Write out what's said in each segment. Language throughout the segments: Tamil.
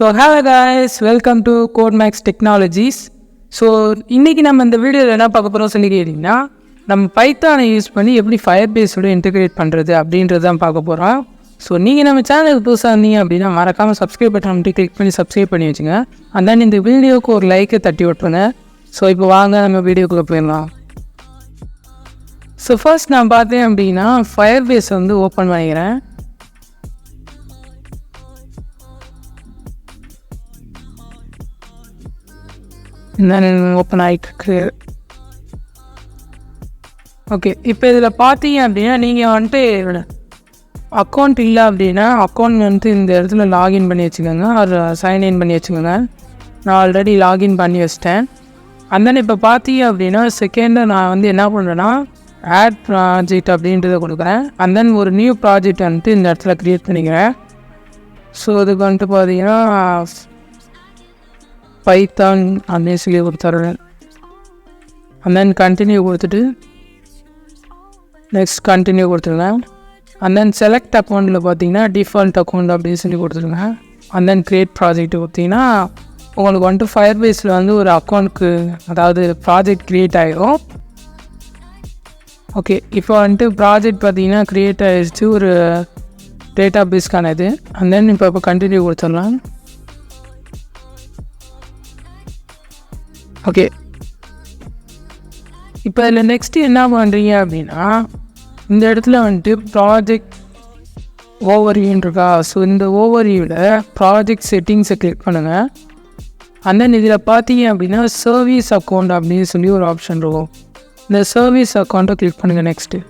So hello guys, welcome to CodeMax Technologies. So இன்னைக்கு நம்ம இந்த வீடியோவில் என்ன பார்க்க போகிறோம் சொல்லி கேட்டிங்கன்னா, நம்ம பைத்தானை யூஸ் பண்ணி எப்படி ஃபயர்பேஸோட இன்டெகிரேட் பண்ணுறது அப்படின்றது தான் பார்க்க போகிறோம். ஸோ நீங்கள் நம்ம சேனலுக்கு புதுசாக இருந்தீங்க அப்படின்னா மறக்காமல் சப்ஸ்கிரைப் பட்டன் மட்டும் கிளிக் பண்ணி சப்ஸ்கிரைப் பண்ணி வச்சுங்க. அண்ட் தென் இந்த வீடியோவுக்கு ஒரு லைக்கை தட்டி விட்டுருங்க. ஸோ இப்போ வாங்க நம்ம வீடியோக்குள்ளே போயிடலாம். ஸோ ஃபர்ஸ்ட் நான் பார்த்தேன் அப்படின்னா ஃபயர்பேஸ் வந்து ஓப்பன் பண்ணிக்கிறேன். ஓப்பன் ஆகிட்டு ஓகே. இப்போ இதில் பார்த்தீங்க அப்படின்னா நீங்கள் வந்துட்டு அக்கௌண்ட் இல்லை அப்படின்னா அக்கௌண்ட் வந்து இந்த இடத்துல லாகின் பண்ணி வச்சுக்கோங்க, ஒரு சைன்இன் பண்ணி வச்சுக்கோங்க. நான் ஆல்ரெடி லாகின் பண்ணி வச்சிட்டேன். அண்ட் தென் இப்போ பார்த்தீங்க அப்படின்னா செகண்டாக நான் வந்து என்ன பண்ணுறேன்னா ஆட் ப்ராஜெக்ட் அப்படின்றத கொடுக்குறேன். அண்ட் தென் ஒரு நியூ ப்ராஜெக்ட் வந்துட்டு இந்த இடத்துல க்ரியேட் பண்ணிக்கிறேன். ஸோ இதுக்கு வந்துட்டு பார்த்தீங்கன்னா பைத்தான் அப்படின்னு சொல்லி கொடுத்துட்றேன். அண்ட் தென் கண்டினியூ கொடுத்துட்டு நெக்ஸ்ட் கண்டினியூ கொடுத்துருங்க. அண்ட் தென் செலக்ட் அக்கௌண்ட்டில் பார்த்தீங்கன்னா டிஃபால்ட் அக்கௌண்ட் அப்படின்னு சொல்லி கொடுத்துருங்க. அண்ட் தென் க்ரியேட் ப்ராஜெக்ட் கொடுத்தீங்கன்னா உங்களுக்கு வந்துட்டு ஃபயர்பேஸில் வந்து ஒரு அக்கௌண்ட்டுக்கு அதாவது ப்ராஜெக்ட் க்ரியேட் ஆகிடும். ஓகே, இப்போ வந்துட்டு ப்ராஜெக்ட் பார்த்தீங்கன்னா க்ரியேட் ஆகிடுச்சு, ஒரு டேட்டா பேஸ்க்கான இது. அண்ட் தென் இப்போ கண்டினியூ கொடுத்துடலாம். ஓகே, இப்போ இதில் நெக்ஸ்ட்டு என்ன பண்ணுறீங்க அப்படின்னா இந்த இடத்துல வந்துட்டு ப்ராஜெக்ட் ஓவர்வியூன்னு இருக்கா. ஸோ இந்த ஓவர்வியூவில் ப்ராஜெக்ட் செட்டிங்ஸை கிளிக் பண்ணுங்கள். அண்ட் தென் இதில் பார்த்தீங்க அப்படின்னா சர்வீஸ் அக்கௌண்ட் அப்படின்னு சொல்லி ஒரு ஆப்ஷன் இருக்கும். இந்த சர்வீஸ் அக்கௌண்ட்டை கிளிக் பண்ணுங்கள். நெக்ஸ்ட்டு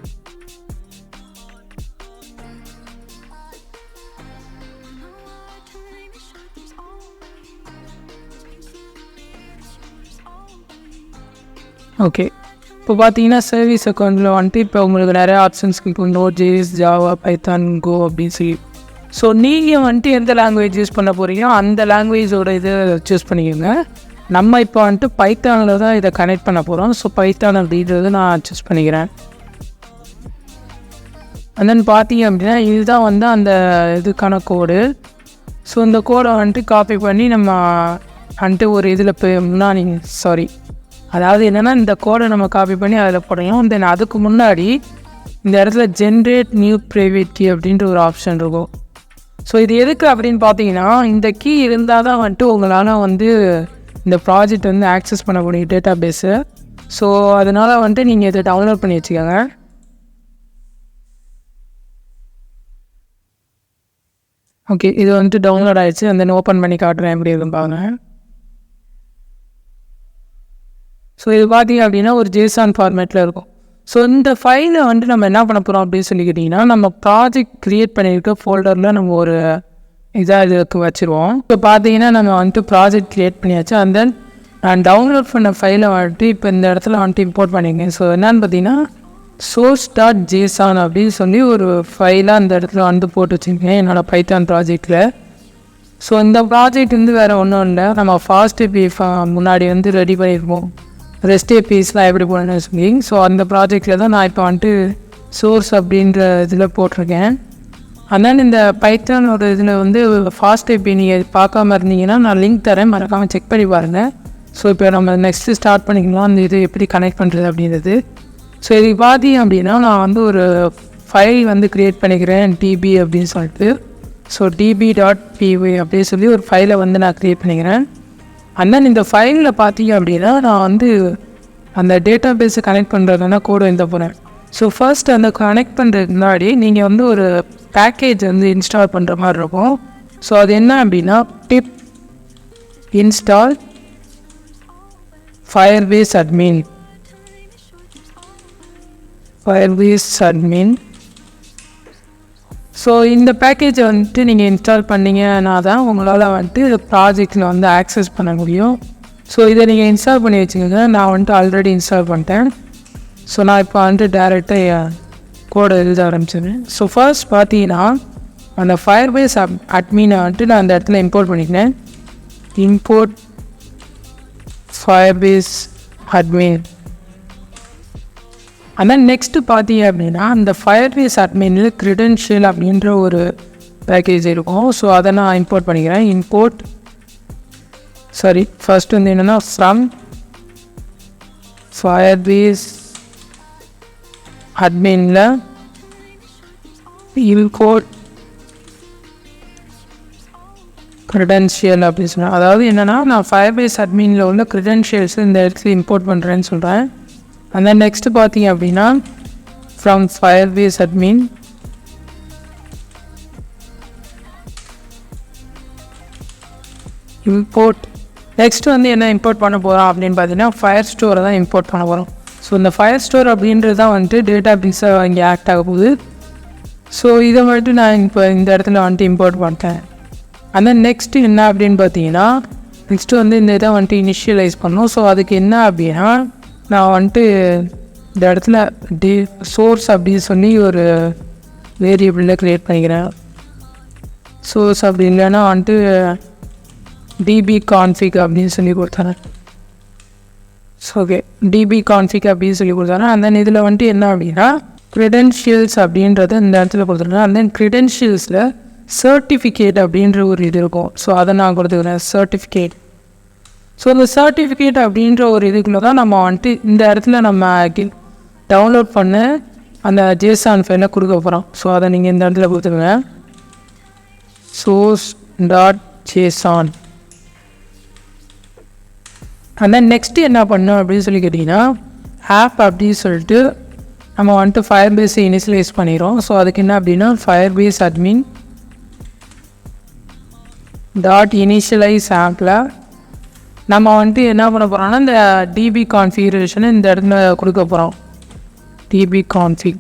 ஓகே, இப்போ பார்த்தீங்கன்னா சர்வீஸ் அக்கௌண்ட்டில் வந்துட்டு இப்போ உங்களுக்கு நிறைய ஆப்ஷன்ஸ் இருக்கும். நோட்.js, ஜாவா, பைத்தான், கோ அப்படின்னு சொல்லி. ஸோ நீங்கள் வந்துட்டு எந்த லாங்குவேஜ் யூஸ் பண்ண போகிறீங்களோ அந்த லாங்குவேஜோட இதை சூஸ் பண்ணிக்கோங்க. நம்ம இப்போ வந்துட்டு பைத்தானில் தான் இதை கனெக்ட் பண்ண போகிறோம். ஸோ பைத்தான் அப்படின்றது நான் சூஸ் பண்ணிக்கிறேன். அண்ட் தென் பார்த்தீங்க அப்படின்னா இதுதான் வந்து அந்த இதுக்கான கோடு. ஸோ இந்த கோடை வந்துட்டு காப்பி பண்ணி நம்ம வந்துட்டு ஒரு இதில் முன்னாடி அதாவது என்னென்னா இந்த கோடை நம்ம காப்பி பண்ணி அதில் போடணும். தென் அதுக்கு முன்னாடி இந்த இடத்துல ஜென்ரேட் நியூ ப்ரைவேட் கீ அப்படின்ற ஒரு ஆப்ஷன் இருக்கும். ஸோ இது எதுக்கு அப்படின்னு பார்த்தீங்கன்னா இந்த கீ இருந்தால் தான் வந்துட்டு உங்களால் வந்து இந்த ப்ராஜெக்ட் வந்து ஆக்சஸ் பண்ண முடியும் டேட்டா பேஸு. ஸோ அதனால் வந்துட்டு நீங்கள் இதை டவுன்லோட் பண்ணி வச்சுக்கோங்க. ஓகே, இது வந்துட்டு டவுன்லோட் ஆகிடுச்சு. அந்த தென் ஓப்பன் பண்ணி காட்டுறேன் எப்படி இருக்குன்னு பாருங்கள். ஸோ இது பார்த்தீங்க அப்படின்னா ஒரு ஜேசான் ஃபார்மேட்டில் இருக்கும். ஸோ இந்த ஃபைலை வந்துட்டு நம்ம என்ன பண்ண போகிறோம் அப்படின்னு சொல்லி கேட்டிங்கன்னா நம்ம ப்ராஜெக்ட் க்ரியேட் பண்ணியிருக்க ஃபோல்டரில் நம்ம ஒரு இதாக இதுக்கு வச்சுருவோம். இப்போ பார்த்தீங்கன்னா நம்ம வந்துட்டு ப்ராஜெக்ட் க்ரியேட் பண்ணியாச்சு. அண்ட் தென் நான் டவுன்லோட் பண்ண ஃபைலை வந்துட்டு இப்போ இந்த இடத்துல வந்துட்டு இம்போர்ட் பண்ணியிருக்கேன். ஸோ என்னென்னு பார்த்தீங்கன்னா source.json அப்படின்னு சொல்லி ஒரு ஃபைலாக அந்த இடத்துல வந்து போட்டு வச்சுருக்கேன் என்னோடய பைத்தான் ப்ராஜெக்டில். ஸோ இந்த ப்ராஜெக்ட் வந்து வேறு ஒன்றும் இல்லை, நம்ம FasApi முன்னாடி வந்து ரெடி பண்ணியிருப்போம், ரெஸ்ட் ஏபிஎஸ்லாம் எப்படி போடணும்னு சொல்லி. ஸோ அந்த ப்ராஜெக்டில் தான் நான் இப்போ வந்துட்டு சோர்ஸ் அப்படின்ற இதில் போட்டிருக்கேன். அதனால் இந்த பைத்தானோட இதில் வந்து FasApi நீங்கள் பார்க்காம இருந்தீங்கன்னா நான் லிங்க் தரேன், மறக்காமல் செக் பண்ணி பாருங்கள். ஸோ இப்போ நம்ம நெக்ஸ்ட்டு ஸ்டார்ட் பண்ணிக்கலாம் அந்த இது எப்படி கனெக்ட் பண்ணுறது அப்படின்றது. ஸோ இதுக்கு பார்த்தீங்க அப்படின்னா நான் வந்து ஒரு ஃபைல் வந்து க்ரியேட் பண்ணிக்கிறேன் டிபி அப்படின்னு சொல்லிட்டு. ஸோ db.py அப்படின்னு சொல்லி ஒரு ஃபைலை வந்து நான் க்ரியேட் பண்ணிக்கிறேன். அண்ட் தென் இந்த ஃபைலில் பார்த்தீங்க அப்படின்னா நான் வந்து அந்த டேட்டா பேஸை கனெக்ட் பண்ணுறதுனா கோடு எழுத போகிறேன். ஸோ ஃபர்ஸ்ட் அந்த கனெக்ட் பண்ணுறதுக்கு முன்னாடி நீங்கள் வந்து ஒரு பேக்கேஜ் வந்து இன்ஸ்டால் பண்ணுற மாதிரி இருக்கும். ஸோ அது என்ன அப்படின்னா pip install Firebase Admin so இந்த பேக்கேஜை வந்துட்டு நீங்கள் இன்ஸ்டால் பண்ணிங்கன்னா தான் உங்களால் வந்துட்டு இந்த ப்ராஜெக்டில் வந்து ஆக்சஸ் பண்ண முடியும். ஸோ இதை நீங்கள் இன்ஸ்டால் பண்ணி வச்சுக்கோங்க. நான் வந்துட்டு ஆல்ரெடி இன்ஸ்டால் பண்ணிட்டேன். ஸோ நான் இப்போ வந்துட்டு டேரெக்டாக கோடை எழுத ஆரம்பிச்சிடுறேன். ஸோ ஃபர்ஸ்ட் பார்த்தீங்கன்னா அந்த Firebase Admin வந்துட்டு நான் அந்த இடத்துல இம்போர்ட் பண்ணிக்கிறேன். Import Firebase Admin. ஆனால் நெக்ஸ்ட்டு பார்த்தீங்க அப்படின்னா அந்த Firebase Adminல் க்ரெடென்ஷியல் அப்படின்ற ஒரு பேக்கேஜ் இருக்கும். ஸோ அதை நான் இம்போர்ட் பண்ணிக்கிறேன். இம்போர்ட் சாரி ஃபர்ஸ்ட் வந்து என்னென்னா ஃப்ரம் Firebase adminல import credential அப்படின்னு சொன்னேன். அதாவது என்னென்னா நான் Firebase adminல உள்ள credentials இந்த இடத்துல இம்போர்ட் பண்ணுறேன்னு சொல்கிறேன். and then நெக்ஸ்ட்டு பார்த்தீங்க அப்படின்னா from Firebase admin import next வந்து என்ன இம்போர்ட் பண்ண போகிறோம் அப்படின்னு பார்த்தீங்கன்னா Firestore தான் இம்போர்ட் பண்ண போகிறோம். ஸோ இந்த Firestore அப்படின்றது தான் வந்துட்டு டேட்டா பேஸாக இங்கே ஆக்ட் ஆக போகுது. ஸோ இதை வந்துட்டு நான் இப்போ இந்த இடத்துல வந்துட்டு இம்போர்ட் பண்ணிட்டேன். அந்த நெக்ஸ்ட்டு என்ன அப்படின்னு பார்த்தீங்கன்னா நெக்ஸ்ட்டு வந்து இந்த இதை வந்துட்டு இனிஷியலைஸ் பண்ணணும். ஸோ அதுக்கு என்ன அப்படின்னா நான் வந்துட்டு இந்த இடத்துல சோர்ஸ் அப்படின்னு சொல்லி ஒரு வேரியபிளில் க்ரியேட் பண்ணிக்கிறேன். சோர்ஸ் அப்படி இல்லைன்னா வந்துட்டு db config அப்படின்னு சொல்லி கொடுத்தாரு. ஸோ ஓகே db config அப்படின்னு சொல்லி கொடுத்தாரு. and then இதில் வந்துட்டு என்ன அப்படின்னா credentials அப்படின்றத இந்த இடத்துல கொடுத்துருக்கேன். and then credentialஸில் certificate அப்படின்ற ஒரு இது இருக்கும். ஸோ அதை நான் கொடுத்துக்கிறேன் certificate. ஸோ இந்த certificate அப்படின்ற ஒரு இதுக்குள்ளே தான் நம்ம வந்துட்டு இந்த இடத்துல நம்ம டவுன்லோட் பண்ண அந்த JSON ஃபைலை கொடுக்க போகிறோம். ஸோ அதை நீங்கள் இந்த இடத்துல கொடுத்துருங்க source.json. and then நெக்ஸ்ட்டு என்ன பண்ணோம் அப்படின்னு சொல்லி கேட்டிங்கன்னா ஆப் அப்படின்னு சொல்லிட்டு நம்ம வந்துட்டு Firebase இனிஷியலைஸ் பண்ணிடுறோம். ஸோ அதுக்கு என்ன அப்படின்னா Firebase admin .initialize ஆப்பில் நம்ம வந்துட்டு என்ன பண்ண போகிறோம்னா இந்த db கான்ஃபிகரேஷனை இந்த இடத்துல கொடுக்க போகிறோம் db config.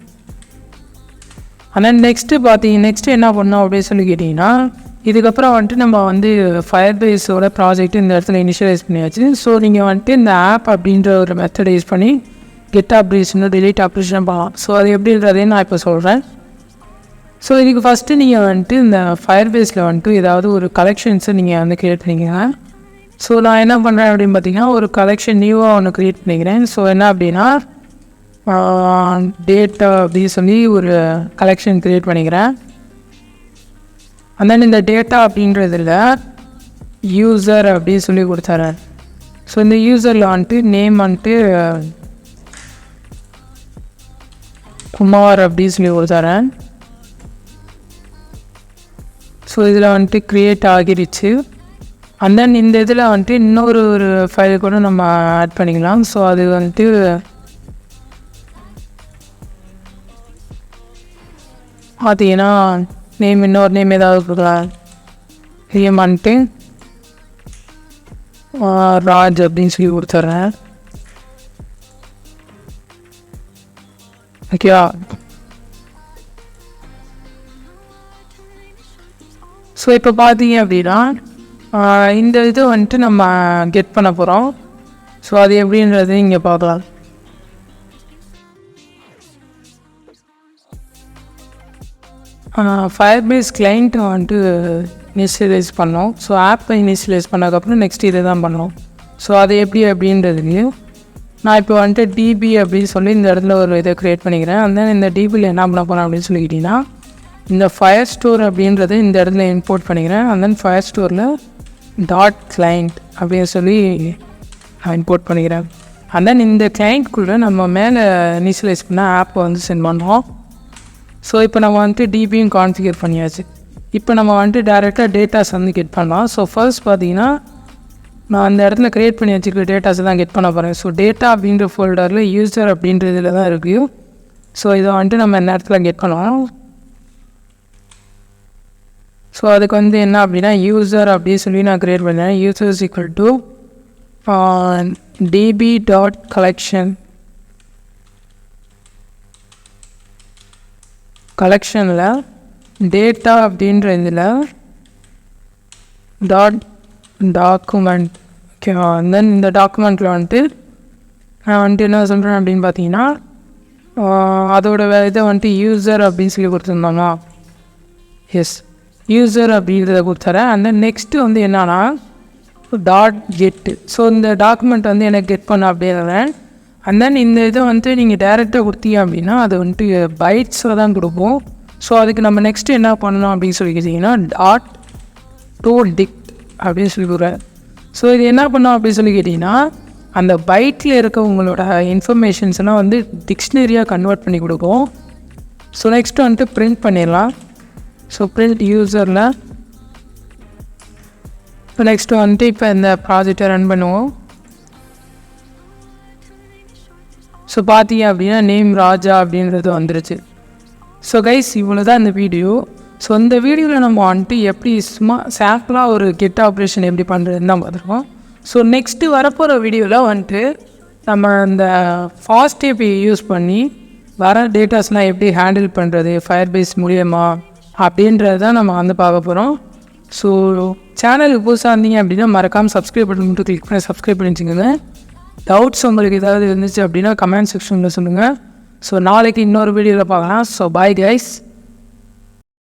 ஆனால் நெக்ஸ்ட்டு என்ன பண்ணோம் அப்படின்னு சொல்லி கேட்டிங்கன்னா இதுக்கப்புறம் வந்துட்டு நம்ம வந்து Firebaseோட ப்ராஜெக்ட் இந்த இடத்துல இனிஷியலைஸ் பண்ணியாச்சு. ஸோ நீங்கள் வந்துட்டு இந்த ஆப் அப்படின்ற ஒரு மெத்தடை யூஸ் பண்ணி கெட் ஆப்ரேஷன் delete ஆப்ரேஷன் பண்ணலாம். ஸோ அது எப்படின்றதையும் நான் இப்போ சொல்கிறேன். ஸோ இதுக்கு ஃபஸ்ட்டு நீங்கள் வந்துட்டு இந்த Firebaseல வந்துட்டு ஏதாவது ஒரு கலெக்ஷன்ஸை நீங்கள் வந்து க்ரியேட் பண்ணிக்கங்க. ஸோ நான் என்ன பண்ணுறேன் அப்படின்னு பார்த்தீங்கன்னா ஒரு கலெக்ஷன் நியூவாக ஒன்று க்ரியேட் பண்ணிக்கிறேன். ஸோ என்ன அப்படின்னா டேட்டா அப்படின்னு சொல்லி ஒரு கலெக்ஷன் க்ரியேட் பண்ணிக்கிறேன். and then இந்த டேட்டா அப்படின்றதில் யூசர் அப்படின்னு சொல்லி கொடுத்துறேன். ஸோ இந்த யூசரில் வந்துட்டு நேம் வந்துட்டு குமார் அப்படின்னு சொல்லி கொடுத்துறேன். ஸோ இதில் வந்துட்டு க்ரியேட் ஆகிருச்சு. and then இந்த இதில் வந்துட்டு இன்னொரு ஃபைல் கூட நம்ம ஆட் பண்ணிக்கலாம். ஸோ அது வந்துட்டு பார்த்தீங்கன்னா இன்னொரு நேம் ஏதாவது கொடுக்கலாம். நேம் வந்துட்டு ராஜ் அப்படின்னு சொல்லி கொடுத்துட்றேன். ஓகேவா? ஸோ இப்போ பார்த்தீங்க அப்படின்னா இந்த இது வந்துட்டு நம்ம கெட் பண்ண போகிறோம். ஸோ அது எப்படின்றது இங்கே பார்க்கலாம். Firebase கிளைண்ட் வந்துட்டு இனிஷியலைஸ் பண்ணோம். ஸோ ஆப்பை இனிஷியலைஸ் பண்ணதுக்கப்புறம் நெக்ஸ்ட் இதை தான் பண்ணோம். ஸோ அது எப்படி அப்படின்றதுக்கு நான் இப்போ வந்துட்டு db அப்படின்னு சொல்லி இந்த இடத்துல ஒரு இதை க்ரியேட் பண்ணிக்கிறேன். அந்த இந்த dbயில் என்ன பண்ண போகிறேன் அப்படின்னு சொல்லிக்கிட்டிங்கன்னா இந்த Firestore அப்படின்றத இந்த இடத்துல இம்போர்ட் பண்ணிக்கிறேன். and then Firestoreல .client அப்படின்னு சொல்லி நான் இம்போர்ட் பண்ணிக்கிறேன். and then இந்த கிளைண்ட்குள்ளே நம்ம மேலே இனிஷியலைஸ் பண்ண ஆப்பை வந்து சென்ட் பண்ணுறோம். ஸோ இப்போ நம்ம வந்துட்டு டிபியும் கான்ஃபிகர் பண்ணியாச்சு. இப்போ நம்ம வந்துட்டு டேரெக்டாக டேட்டாஸ் வந்து கெட் பண்ணலாம். ஸோ ஃபர்ஸ்ட் பார்த்தீங்கன்னா நான் அந்த இடத்துல க்ரியேட் பண்ணி வச்சுருக்க டேட்டாஸை தான் கெட் பண்ண போகிறேன். ஸோ டேட்டா அப்படின்ற ஃபோல்டரில் யூசர் அப்படின்றதுல தான் இருக்குது. ஸோ இதை வந்துட்டு நம்ம இந்த இடத்துல கெட் பண்ணலாம். ஸோ அதுக்கு வந்து என்ன அப்படின்னா யூசர் அப்படின்னு சொல்லி நான் க்ரியேட் பண்ணேன். யூசர்ஸ் ஈக்குவல் டு db.collection கலெக்ஷனில் டேட்டா அப்படின்ற இதில் டாக்குமெண்ட். ஓகேவா? தென் இந்த டாக்குமெண்ட்டில் வந்துட்டு நான் வந்துட்டு என்ன சொல்கிறேன் அப்படின்னு பார்த்தீங்கன்னா அதோட இதை வந்துட்டு யூசர் அப்படின்னு சொல்லி கொடுத்துருந்தாங்க. எஸ், யூசர் அப்படின்றத கொடுத்துறேன். அந்த நெக்ஸ்ட்டு வந்து என்னன்னா .get. ஸோ இந்த டாக்குமெண்ட் வந்து எனக்கு கெட் பண்ண அப்படின்றேன். அண்ட் தென் இந்த இதை வந்துட்டு நீங்கள் டேரெக்டாக கொடுத்தீங்க அப்படின்னா அது வந்துட்டு பைட்ஸில் தான் கொடுப்போம். ஸோ அதுக்கு நம்ம நெக்ஸ்ட்டு என்ன பண்ணணும் அப்படின்னு சொல்லி கேட்டிங்கன்னா .to dict அப்படின்னு சொல்லி கொடுக்குறேன். ஸோ இது என்ன பண்ணோம் அப்படின்னு சொல்லி கேட்டிங்கன்னா அந்த பைட்டில் இருக்க உங்களோட இன்ஃபர்மேஷன்ஸ்லாம் வந்து டிக்ஷனரியாக கன்வெர்ட் பண்ணி கொடுக்கும். ஸோ நெக்ஸ்ட்டு வந்துட்டு பிரிண்ட் பண்ணிடலாம். ஸோ பிரிண்ட் யூசரில் ஸோ நெக்ஸ்ட்டு வந்துட்டு இப்போ இந்த ப்ராஜெக்டை ரன் பண்ணுவோம். ஸோ பார்த்தீங்க அப்படின்னா நேம் ராஜா அப்படின்றது வந்துருச்சு. ஸோ கைஸ் இவ்வளோ தான் இந்த வீடியோ. ஸோ இந்த வீடியோவில் நம்ம வந்துட்டு எப்படி சும்மா சாம்பிளாக ஒரு கெட் ஆப்ரேஷன் எப்படி பண்ணுறதுன்னு தான் பார்த்துருக்கோம். ஸோ நெக்ஸ்ட்டு வரப்போகிற வீடியோவில் வந்துட்டு நம்ம இந்த FasApi யூஸ் பண்ணி வர டேட்டாஸ்லாம் எப்படி ஹேண்டில் பண்ணுறது Firebase மூலியமா அப்படின்றது தான் நம்ம வந்து பார்க்க போகிறோம். ஸோ சேனலுக்கு புதுசாக இருந்தீங்க அப்படின்னா மறக்காமல் சப்ஸ்கிரைப் பட்டன் மட்டும் கிளிக் பண்ணி சப்ஸ்கிரைப் பண்ணி வச்சுக்கோங்க. டவுட்ஸ் உங்களுக்கு ஏதாவது இருந்துச்சு அப்படின்னா கமெண்ட் செக்ஷனில் சொல்லுங்கள். ஸோ நாளைக்கு இன்னொரு வீடியோவில் பார்க்கலாம். So bye guys.